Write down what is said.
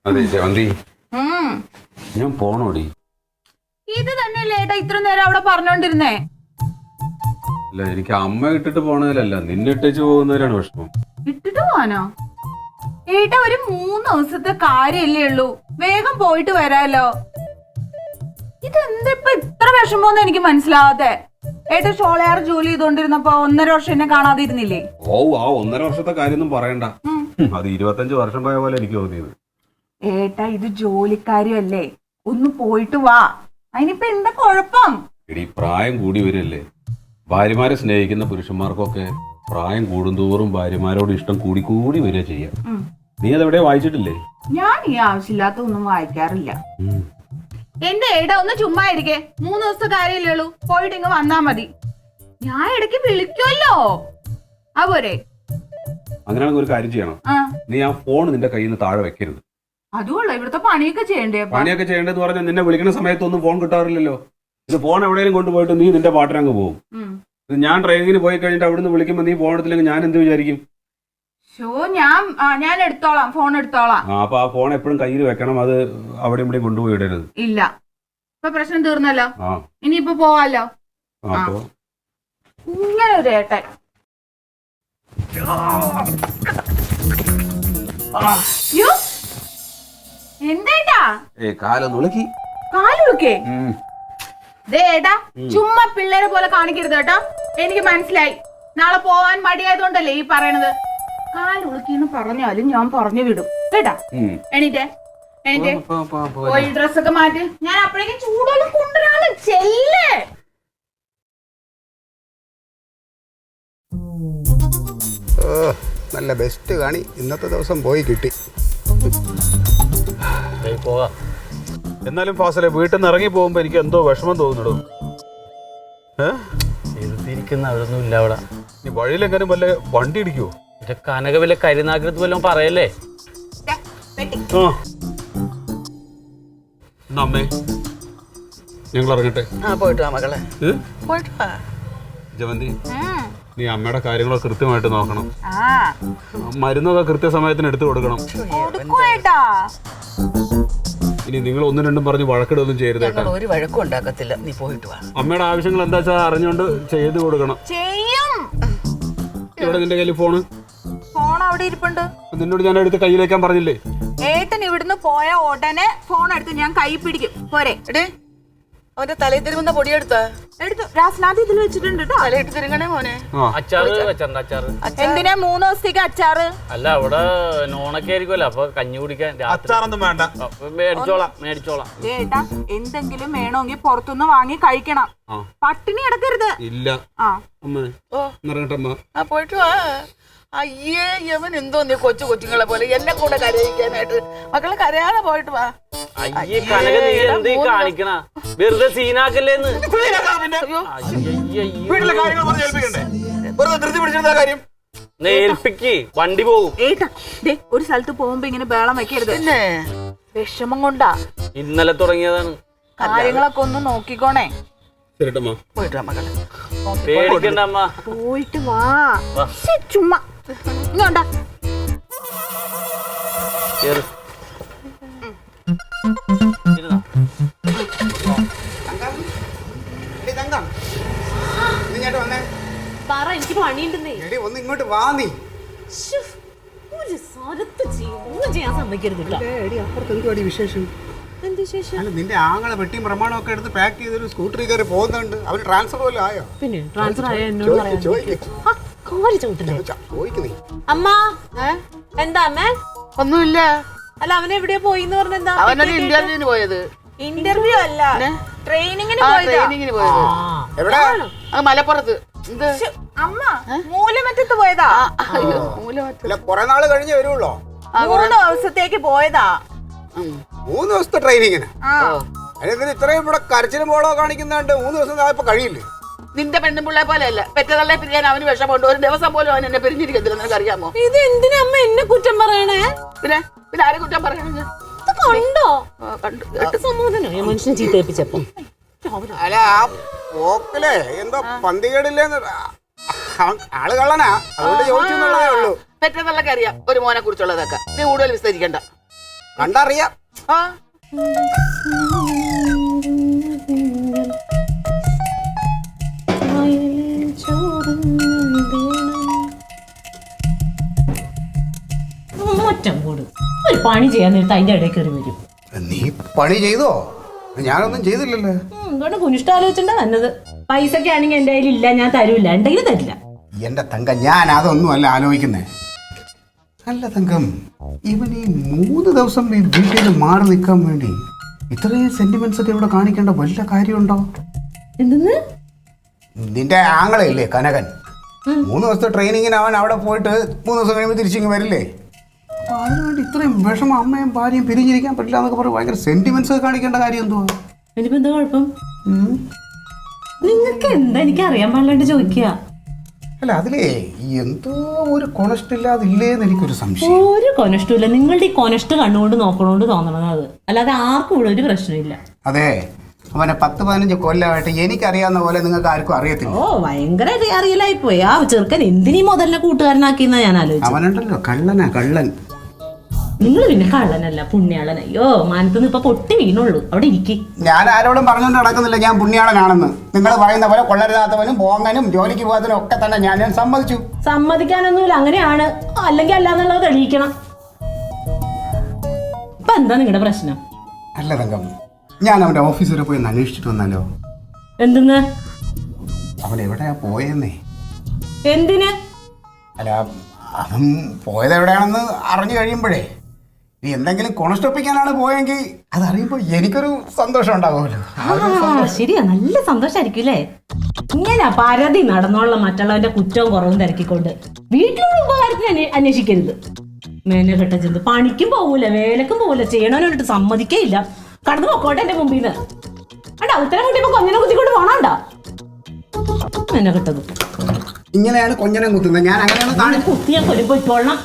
അതെ ജവന്തി, ഞാൻ പോണോടി. ഇത് തന്നെയല്ലേ ഏട്ടാ ഇത്ര നേരം അവിടെ പറഞ്ഞോണ്ടിരുന്നേ? അല്ല, എനിക്ക് അമ്മ ഇട്ടിട്ട് പോണതിലല്ല, നിന്നെ ഇട്ടേച്ച് പോകുന്നതിലാണ് വിഷമം. ഇട്ടിട്ട് പോവാനോ? ഏട്ടാ ഒരു 3 ദിവസത്തെ കാര്യല്ലേ ഉള്ളൂ, വേഗം പോയിട്ട് വരാലോ. ഇതെന്താ ഇപ്പൊ ഇത്ര വിഷമോന്ന് എനിക്ക് മനസ്സിലാവാതെ. ഏട്ടാ ഷോളയാർ ജോലി ചെയ്തോണ്ടിരുന്നപ്പോ 1.5 വർഷം എന്നെ കാണാതിരുന്നില്ലേ? ഓ, ആ 1.5 വർഷത്തെ കാര്യമൊന്നും പറയണ്ട. അത് 25 വർഷം പോയ പോലെ എനിക്ക് തോന്നിയത്. ഏട്ടാ ഇത് ജോലിക്കാരിയല്ലേ, ഒന്ന് പോയിട്ട് വാ. അതിനിപ്പോ എന്താ കുഴപ്പം? എടി, പ്രായം കൂടി വരല്ലേ. ഭാര്യമാരെ സ്നേഹിക്കുന്ന പുരുഷന്മാർക്കൊക്കെ പ്രായം കൂടുന്തോറും ഭാര്യമാരോട് ഇഷ്ടം കൂടി കൂടി വരിക ചെയ്യാം. നീ അതെവിടെ വായിച്ചിട്ടില്ലേ? ഞാൻ ഈ ആവശ്യമില്ലാത്ത ഒന്നും വായിക്കാറില്ല. എന്റെ ഏട്ടാ ഒന്ന് ചുമ്മാ ഇരിക്കേ. 3 ദിവസത്തെ കാര്യമല്ലേ ഉള്ളൂ, പോയിട്ട് ഇങ്ങ് വന്നാ മതി. ഞാൻ ഇടയ്ക്ക് വിളിക്കുമല്ലോ, അതുപോലെ. അങ്ങനെയാണെങ്കിൽ ഒരു കാര്യം ചെയ്യണം. നീ ആ ഫോൺ നിന്റെ കയ്യിൽ നിന്ന് താഴെ വെക്കരുത്. അതുകൊള്ളു, ഇവിടുത്തെ പണിയൊക്കെ ചെയ്യണ്ടേ? പണിയൊക്കെ ചെയ്യേണ്ടതെന്ന് പറഞ്ഞാൽ നിന്നെ വിളിക്കുന്ന സമയത്തൊന്നും ഫോൺ കിട്ടാറില്ലല്ലോ. ഇത് ഫോൺ എവിടെയെങ്കിലും കൊണ്ടുപോയിട്ട് നീ നിന്റെ പാട്ടിനങ്ങ് പോകും. ഞാൻ ട്രെയിനിങ്ങിന് പോയി കഴിഞ്ഞിട്ട് അവിടുന്ന് വിളിക്കുമ്പോൾ നീ ഫോൺ എടുത്തില്ലെങ്കിൽ ഞാൻ എന്ത് വിചാരിക്കും? ഞാൻ എടുത്തോളാം, ഫോൺ എടുത്തോളാം. അപ്പൊ ആ ഫോൺ എപ്പോഴും കയ്യിൽ വെക്കണം, അത് അവിടെ ഇവിടെ കൊണ്ടുപോയി ഇടരുത്. ഇല്ല, ഇപ്പൊ പ്രശ്നം തീർന്നല്ലോ, ഇനിയിപ്പോ പോവാലോ. ഇങ്ങനെ ഒരു ഏട്ടൻ. എന്താ കാലുളുക്കി? ഏട്ടാ ചുമ്മാ പിള്ളേരെ പോലെ കാണിക്കരുത് കേട്ടോ, എനിക്ക് മനസ്സിലായി. നാളെ പോവാൻ മടിയായതുകൊണ്ടല്ലേ ഈ പറയണത്. കാലുളുക്കിന്ന് പറഞ്ഞാലും ഞാൻ പറഞ്ഞു വിടും കേട്ടാ. എണീറ്റേ എണീറ്റേ, പോയി ഡ്രസ്സൊക്കെ മാറ്റി. ഞാൻ അപ്പോഴേക്കും ചൂടുവെള്ളം കൊണ്ടുവരാണ്. ചെല്ലേ. നല്ല ബെസ്റ്റ് കാണി, ഇന്നത്തെ ദിവസം പോയി കിട്ടി. എന്നാലും ഫാസിലെ വീട്ടിൽ നിന്ന് ഇറങ്ങി പോകുമ്പോ എനിക്ക് എന്തോ വിഷമം തോന്നുന്നു. അവിടൊന്നും ഇല്ല. അവിടെ നീ വഴിയിലെങ്ങാനും വല്ല വണ്ടി ഇടിക്കുവോ? കനക വല്ല കരിനാഗ്രത്ത് വല്ലതും പറയല്ലേ? അമ്മേ, ഞങ്ങൾ ഇറങ്ങട്ടെ. പോയിട്ട് വാ മകളെ, പോയിട്ട് വാ. ജവന്തി, നീ അമ്മയുടെ കാര്യങ്ങളൊക്കെ കൃത്യമായിട്ട് നോക്കണം. മരുന്നൊക്കെ കൃത്യസമയത്തിന് എടുത്തു കൊടുക്കണം. ഇനി നിങ്ങൾ 1-2 പറഞ്ഞ് വഴക്കിടൊന്നും ചെയ്യരുത് കേട്ടോ. ഒരു വഴക്കും ഉണ്ടാക്കത്തില്ല, നീ പോയിട്ട് വാ. അമ്മയുടെ ആവശ്യങ്ങൾ എന്താ വെച്ചാൽ അറിഞ്ഞുകൊണ്ട് ചെയ്ത് കൊടുക്കണം. ഇവിടെ നിന്റെ കയ്യിൽ ഫോൺ അവിടെ ഇരിപ്പുണ്ട്. നിന്നോട് ഞാൻ എടുത്ത് കയ്യിലേക്കാൻ പറഞ്ഞില്ലേ? ഏട്ടൻ ഇവിടുന്ന് പോയ ഉടനെ ഫോൺ എടുത്ത് ഞാൻ കൈ പിടിക്കും. പോരെ? അവന്റെ തലയിൽ തിരുമുന്ന പൊടിയെടുത്ത എടുത്തു. രാസ്നാഥ് ഇതിൽ വെച്ചിട്ടുണ്ട് കേട്ടോ. തലയിട്ട് തിരുങ്ങണേ മോനെ. അച്ചാറ് വെച്ചിട്ടുണ്ട്. അച്ചാറ് എന്തിനാ 3 ദിവസത്തേക്ക് അച്ചാറ്? അല്ല, അവിടെ നോണൊക്കെ ആയിരിക്കുമല്ലോ, അപ്പൊ കഞ്ഞി കുടിക്കാൻ അച്ചാറൊന്നും വേണ്ട. മേടിച്ചോളാം. ഏട്ടാ എന്തെങ്കിലും വേണമെങ്കിൽ പുറത്തുനിന്ന് വാങ്ങി കഴിക്കണം, പട്ടിണി കിടക്കരുത്. ഇല്ല പോയിട്ട് വാ. അയ്യേ, യവൻ എന്തോ നീ കൊച്ചുങ്ങളെ പോലെ എന്നെ കൂടെ കരയിക്കാനായിട്ട്. മക്കളെ കരയാതെ പോയിട്ട് വാ. അയ്യേ കനക, നീ എന്ത് കാണിക്കണ? വെറുതെ സീനാക്കല്ലേന്ന്. ഏൽപ്പിക്ക്, വണ്ടി പോകും. ഏട്ടാ ഒരു സ്ഥലത്ത് പോകുമ്പോ ഇങ്ങനെ ബേളം വെക്കരുത്. വിഷമം കൊണ്ടാ. ഇന്നലെ തുടങ്ങിയതാണ്. കാര്യങ്ങളൊക്കെ ഒന്ന് നോക്കിക്കോണേ. പോയിട്ട് വാ മക്കളെ, പേടിക്കണ്ട അമ്മ. പോയിട്ട് വാ. ചുമ്മാ ഇങ്ങോട്ടാ. എനിക്ക് പണിയുണ്ടെന്നേ. ഒന്ന് ഇങ്ങോട്ട് വാ. നീ ഒരു സ്ഥലത്ത് ഒന്നും ചെയ്യാൻ സമ്മതിക്കരുത്. അപ്പുറത്ത് വിശേഷം? അല്ല, നിന്റെ ആങ്ങളെ വെട്ടിയും പ്രമാണം ഒക്കെ എടുത്ത് പാക്ക് ചെയ്തൊരു സ്കൂട്ടറിൽ കയറി പോകുന്നുണ്ട്. അവന് ട്രാൻസ്ഫർ വല്ലതും ആയോ? പിന്നെ ട്രാൻസ്ഫർ ആയോ എന്നോട് ചോദിക്കുന്നേ. അമ്മ എന്താ അമ്മ? ഒന്നുമില്ല. അല്ല, അവൻ എവിടെയാ പോയിന്ന് പറഞ്ഞെന്താ? അവനൊരു ഇന്റർവ്യൂവിന് പോയത്. ഇന്റർവ്യൂ അല്ല, ട്രെയിനിങ്ങിന് പോയത്. എവിടെ? മലപ്പുറത്ത്. അമ്മ മൂലമറ്റത്ത് പോയതാ. കൊറേ നാള് കഴിഞ്ഞേ വരുള്ളോ? 3 ദിവസത്തേക്ക് പോയതാ. 3 ദിവസത്തെ ട്രെയിനിങ്ങിന്? അതിന് ഇത്രയും ഇവിടെ കരച്ചിലും പോളോ കാണിക്കുന്നുണ്ട്. 3 ദിവസം ആയപ്പോ കഴിയില്ലേ? നിന്റെ പെണ്ണുപിള്ളെ പോലെ അല്ല, പെറ്റതള്ളെ പിരിയാൻ അവന് വിഷമമുണ്ട്. ഒരു ദിവസം പോലും അവൻ എന്നെ പിരിഞ്ഞിരിക്കത്തില്ല, നിനക്ക് അറിയാമോ? ഇത് എന്തിനാ അമ്മ എന്നെ കുറ്റം പറയണേ? പിന്നെ ആരെ കുറ്റം പറയണത്? കണ്ടോ? സമാധാനം മനുഷ്യനെ ചീത്തേപ്പിച്ചപ്പോ. അല്ല, ആ പോക്കല്ലേ എന്തോ പന്തികേടില്ലേന്ന് ആള് കള്ളനാ, അതുകൊണ്ട് ചോദിച്ചെന്നുള്ളതേ ഉള്ളൂ. പെറ്റതള്ളക്ക് അറിയാം ഒരു മോനെ കുറിച്ചുള്ളതൊക്കെ. നീ കൂടുതൽ വിസ്തരിക്കണ്ട. കണ്ടറിയാം. ആ ഒറ്റം കൂട് ഒരു പണി ചെയ്യാൻ നേരത്തെ അതിന്റെ ഇടയിൽ കയറി വരും. നീ പണി ചെയ്തോ? ഞാനൊന്നും ചെയ്തില്ലല്ലോ. എന്തുകൊണ്ട് കുനിഷ്ടാലോചിച്ചിട്ടാ വന്നത്. പൈസക്ക് ആണെങ്കിൽ എന്റെ കയ്യിൽ ഇല്ല, ഞാൻ തരൂല്ല, ഉണ്ടെങ്കിലും തരില്ല. എന്റെ തങ്കം, ഞാൻ അതൊന്നും അല്ല ആലോചിക്കുന്നേ. അല്ല തങ്കം, ഇവൻ ഈ 3 ദിവസം ഈ വീട്ടിൽ നിന്ന് മാറി നിൽക്കാൻ വേണ്ടി ഇത്രയും സെന്റിമെന്റ്സ് ഒക്കെ ഇവിടെ കാണിക്കേണ്ട വല്ല കാര്യമുണ്ടോ? എന്തെന്ന്? നിന്റെ ആങ്ങളയില്ലേ കനകൻ, 3 ദിവസത്തെ ട്രെയിനിങ്ങിന് അവൻ അവിടെ പോയിട്ട് 3 ദിവസം കഴിയുമ്പോൾ തിരിച്ചിങ്ങ് വരില്ലേ? അപ്പൊ അതിനുവേണ്ടി ഇത്രയും വിഷമം അമ്മയും ഭാര്യയും പിരിഞ്ഞിരിക്കാൻ പറ്റില്ല എന്നൊക്കെ പറഞ്ഞ് ഭയങ്കര സെന്റിമെന്റ്സ് ഒക്കെ കാണിക്കേണ്ട കാര്യം എന്തുവാ? എനിക്കിപ്പോ എന്താ കുഴപ്പം? നിങ്ങൾക്ക് എന്താ എനിക്ക് അറിയാൻ പാടില്ലാണ്ട് ചോദിക്കുക. അല്ല അതിലേ എന്തോ ഒരു കൊണഷ്ടില്ലാതില്ലേന്ന് എനിക്കൊരു സംശയം. ഒരു കൊനഷ്ടമില്ല. നിങ്ങളുടെ ഈ കൊനഷ്ട കണ്ണുകൊണ്ട് നോക്കണോണ്ട് തോന്നണത് അത്, അല്ലാതെ ആർക്കും ഇവിടെ ഒരു പ്രശ്നമില്ല. അതെ, അവനെ 10-15 കൊല്ലമായിട്ട് എനിക്കറിയാവുന്ന പോലെ നിങ്ങൾക്ക് ആർക്കും അറിയത്തില്ല. ഓ ഭയങ്കര അറിയലായി പോയി. ആ ചെറുക്കൻ എന്തിനീ മുതലിനെ കൂട്ടുകാരനാക്കിയെന്നാ ഞാൻ ആലോചിച്ചു. അവനുണ്ടല്ലോ കള്ളനാ കള്ളൻ. നിങ്ങൾ പിന്നെ കള്ളനല്ല പുണ്യാളൻ. അയ്യോ മാനത്തുനിന്ന് ഇപ്പൊ പൊട്ടി വീണുള്ളൂ. അവിടെ ഇരിക്കും. ഞാൻ ആരോടും പറഞ്ഞുകൊണ്ട് നടക്കുന്നില്ല ഞാൻ പുണ്യാളനാണെന്ന്. നിങ്ങൾ പറയുന്ന പോലെ കൊള്ളരുതാത്തവനും പോങ്ങനും ജോലിക്ക് പോകാത്തവനും ഒക്കെ തന്നെ ഞാൻ സമ്മതിച്ചു. സമ്മതിക്കാനൊന്നുമില്ല, അങ്ങനെയാണ്. അല്ലെങ്കിൽ അല്ലാന്നുള്ളത് തെളിയിക്കണം. ഇപ്പൊ എന്താ നിങ്ങളുടെ പ്രശ്നം? അല്ല തങ്കം, ഞാൻ അവന്റെ ഓഫീസ് വരെ പോയി ഒന്ന് അന്വേഷിച്ചിട്ട് വന്നാലോ? എന്തെന്ന്? അവൻ എവിടെയാ പോയെന്നേ. എന്തിന്? അല്ല അവൻ പോയത് എവിടെയാണെന്ന് അറിഞ്ഞു കഴിയുമ്പോഴേ ഇനി എന്തെങ്കിലും കൊണസ്റ്റൊപ്പിക്കാനാണ് പോയെങ്കിൽ അതറിയുമ്പോൾ എനിക്കൊരു സന്തോഷം ഉണ്ടാവുമല്ലോ. ശരിയാ, നല്ല സന്തോഷായിരിക്കും അല്ലേ? ഇങ്ങനെ പരതി നടന്നോളാം മറ്റുള്ളവന്റെ കുറ്റവും കുറവും തിരക്കിക്കൊണ്ട്. വീട്ടിലുള്ള ഉപകാരത്തിന് അന്വേഷിക്കരുത്. മേനഘട്ട ചെന്ന് പണിക്കും പോകൂല, വേലക്കും പോകൂല, ചെയ്യണവനോട്ട് സമ്മതിക്കേ ഇല്ല. കടന്നു പൊക്കോട്ടെ എന്റെ മുമ്പിൽ നിന്ന്. അണ്ടാ ഉത്തരം കുട്ടിയപ്പോ കൊഞ്ഞനെ കുത്തിക്കൊണ്ട് പോണണ്ടാ മേനഘട്ടത്. ഇങ്ങനെയാണ് കൊഞ്ഞനം കുത്തുന്നത്. ഞാൻ അങ്ങനെയാണ് കുത്തിയാ കൊല്ലം പോയിക്കോളണം.